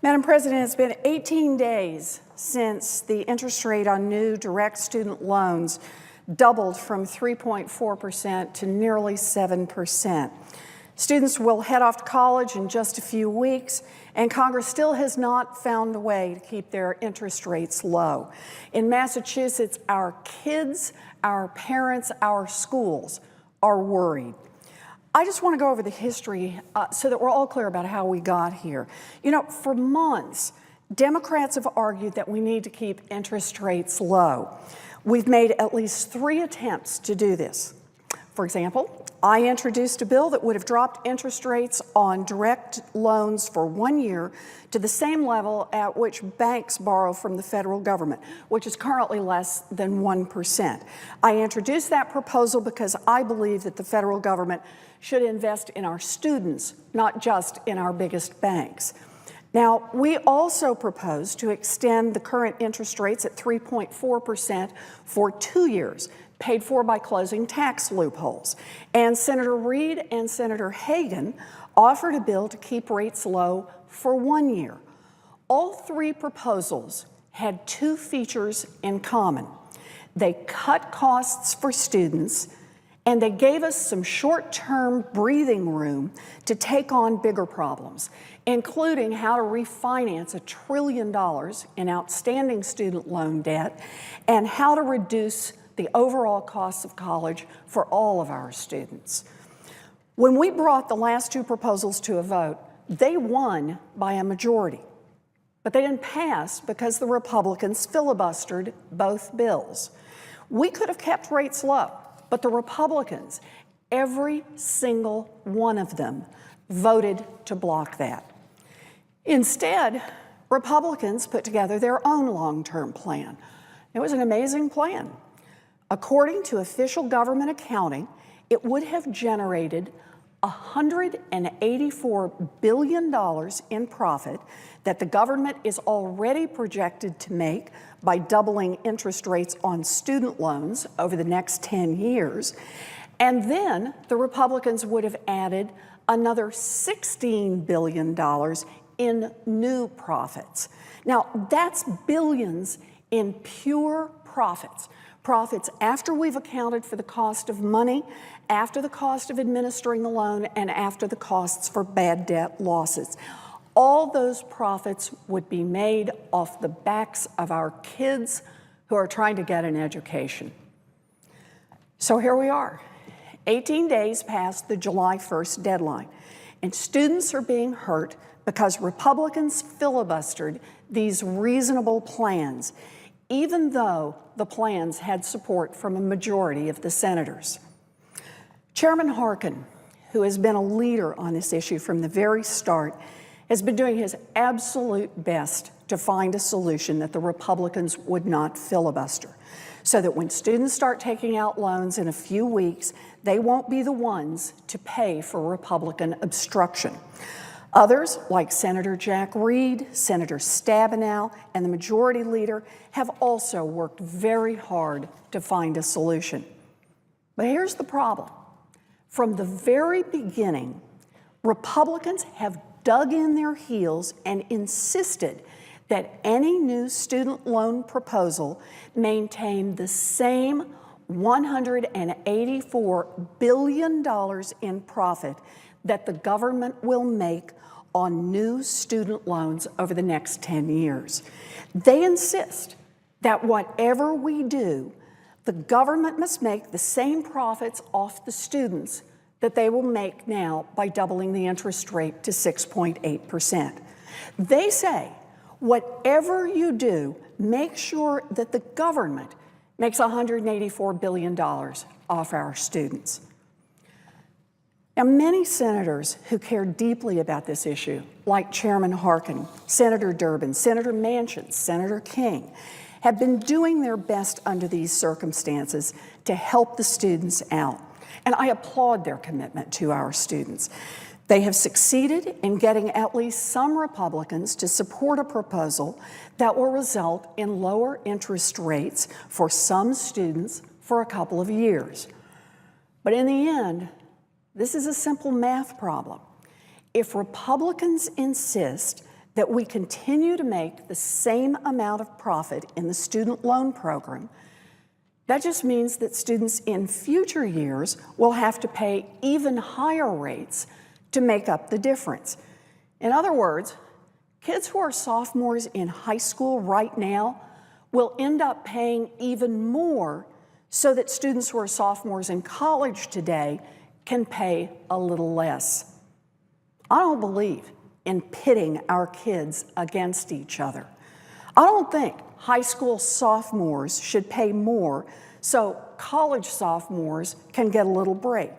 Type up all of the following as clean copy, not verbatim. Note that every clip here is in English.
Madam President, it's been 18 days since the interest rate on new direct student loans doubled from 3.4% to nearly 7%. Students will head off to college in just a few weeks, and Congress still has not found a way to keep their interest rates low. In Massachusetts, our kids, our parents, our schools are worried. I just want to go over the history so that we're all clear about how we got here. You know, for months, Democrats have argued that we need to keep interest rates low. We've made at least 3 attempts to do this. For example, I introduced a bill that would have dropped interest rates on direct loans for 1 year to the same level at which banks borrow from the federal government, which is currently less than 1%. I introduced that proposal because I believe that the federal government should invest in our students, not just in our biggest banks. Now, we also propose to extend the current interest rates at 3.4% for 2 years, paid for by closing tax loopholes. And Senator Reid and Senator Hagan offered a bill to keep rates low for 1 year. All 3 proposals had 2 features in common. They cut costs for students, and they gave us some short-term breathing room to take on bigger problems, including how to refinance $1 trillion in outstanding student loan debt and how to reduce the overall costs of college for all of our students. When we brought the last 2 proposals to a vote, they won by a majority. But they didn't pass because the Republicans filibustered both bills. We could have kept rates low, but the Republicans, every single one of them, voted to block that. Instead, Republicans put together their own long-term plan. It was an amazing plan. According to official government accounting, it would have generated $184 billion in profit that the government is already projected to make by doubling interest rates on student loans over the next 10 years. And then the Republicans would have added another $16 billion in new profits. Now, that's billions in pure profits. Profits after we've accounted for the cost of money, after the cost of administering the loan, and after the costs for bad debt losses. All those profits would be made off the backs of our kids who are trying to get an education. So here we are, 18 days past the July 1st deadline, and students are being hurt because Republicans filibustered these reasonable plans, even though the plans had support from a majority of the senators. Chairman Harkin, who has been a leader on this issue from the very start, has been doing his absolute best to find a solution that the Republicans would not filibuster, so that when students start taking out loans in a few weeks, they won't be the ones to pay for Republican obstruction. Others, like Senator Jack Reed, Senator Stabenow, and the majority leader, have also worked very hard to find a solution. But here's the problem. From the very beginning, Republicans have dug in their heels and insisted that any new student loan proposal maintain the same $184 billion in profit that the government will make on new student loans over the next 10 years. They insist that whatever we do, the government must make the same profits off the students that they will make now by doubling the interest rate to 6.8%. They say, whatever you do, make sure that the government makes $184 billion off our students. Now, many senators who care deeply about this issue, like Chairman Harkin, Senator Durbin, Senator Manchin, Senator King, have been doing their best under these circumstances to help the students out. And I applaud their commitment to our students. They have succeeded in getting at least some Republicans to support a proposal that will result in lower interest rates for some students for a couple of years. But in the end, this is a simple math problem. If Republicans insist that we continue to make the same amount of profit in the student loan program, that just means that students in future years will have to pay even higher rates to make up the difference. In other words, kids who are sophomores in high school right now will end up paying even more so that students who are sophomores in college today can pay a little less. I don't believe in pitting our kids against each other. I don't think high school sophomores should pay more so college sophomores can get a little break.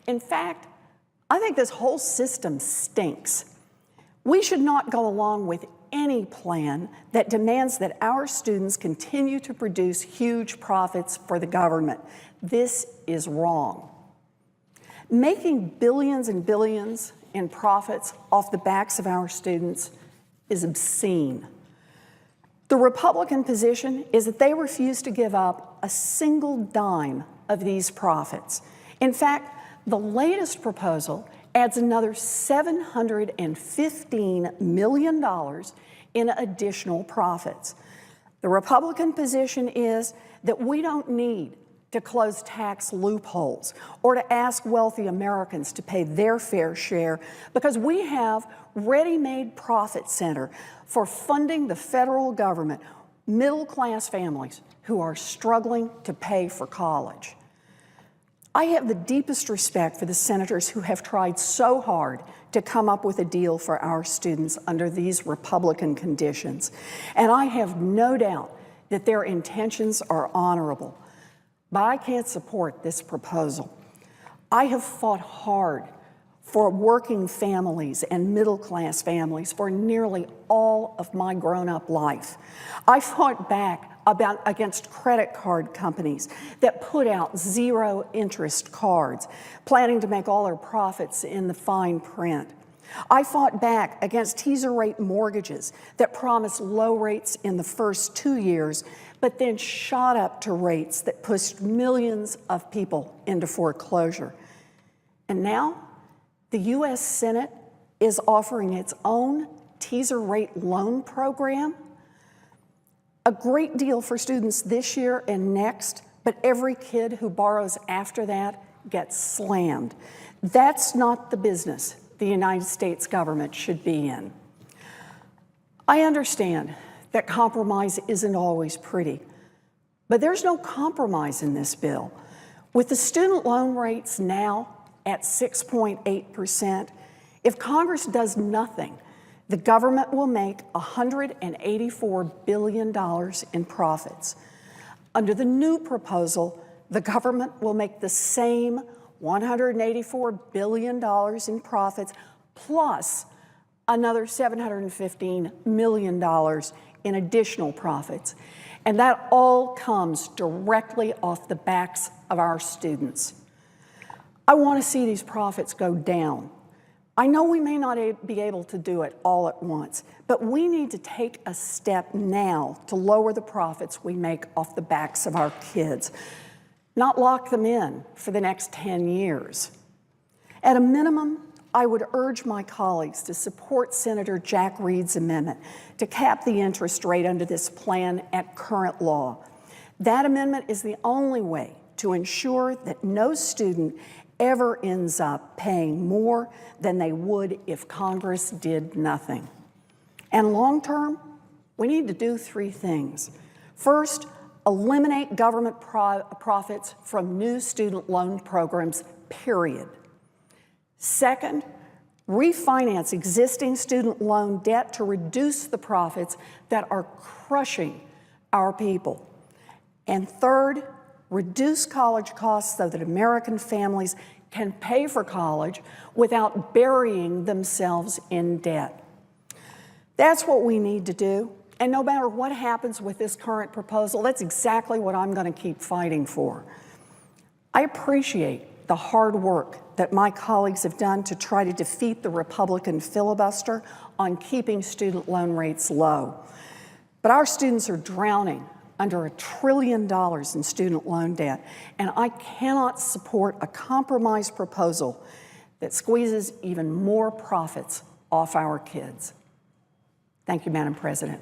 In fact, I think this whole system stinks. We should not go along with any plan that demands that our students continue to produce huge profits for the government. This is wrong. Making billions and billions in profits off the backs of our students is obscene. The Republican position is that they refuse to give up a single dime of these profits. In fact, the latest proposal adds another $715 million in additional profits. The Republican position is that we don't need to close tax loopholes or to ask wealthy Americans to pay their fair share because we have ready-made profit center for funding the federal government, middle-class families who are struggling to pay for college. I have the deepest respect for the senators who have tried so hard to come up with a deal for our students under these Republican conditions, and I have no doubt that their intentions are honorable. But I can't support this proposal. I have fought hard for working families and middle-class families for nearly all of my grown-up life. I fought back against credit card companies that put out zero-interest cards, planning to make all their profits in the fine print. I fought back against teaser rate mortgages that promised low rates in the first 2 years, but then shot up to rates that pushed millions of people into foreclosure. And now, the U.S. Senate is offering its own teaser rate loan program. A great deal for students this year and next, but every kid who borrows after that gets slammed. That's not the business the United States government should be in. I understand that compromise isn't always pretty, but there's no compromise in this bill. With the student loan rates now at 6.8%, if Congress does nothing, the government will make $184 billion in profits. Under the new proposal, the government will make the same $184 billion in profits plus another $715 million in additional profits. And that all comes directly off the backs of our students. I want to see these profits go down. I know we may not be able to do it all at once, but we need to take a step now to lower the profits we make off the backs of our kids, not lock them in for the next 10 years. At a minimum, I would urge my colleagues to support Senator Jack Reed's amendment to cap the interest rate under this plan at current law. That amendment is the only way to ensure that no student ever ends up paying more than they would if Congress did nothing. And long term, we need to do 3 things. First, eliminate government profits from new student loan programs, period. Second, refinance existing student loan debt to reduce the profits that are crushing our people. And third, reduce college costs so that American families can pay for college without burying themselves in debt. That's what we need to do. And no matter what happens with this current proposal, that's exactly what I'm going to keep fighting for. I appreciate the hard work that my colleagues have done to try to defeat the Republican filibuster on keeping student loan rates low. But our students are drowning under $1 trillion in student loan debt, and I cannot support a compromise proposal that squeezes even more profits off our kids. Thank you, Madam President.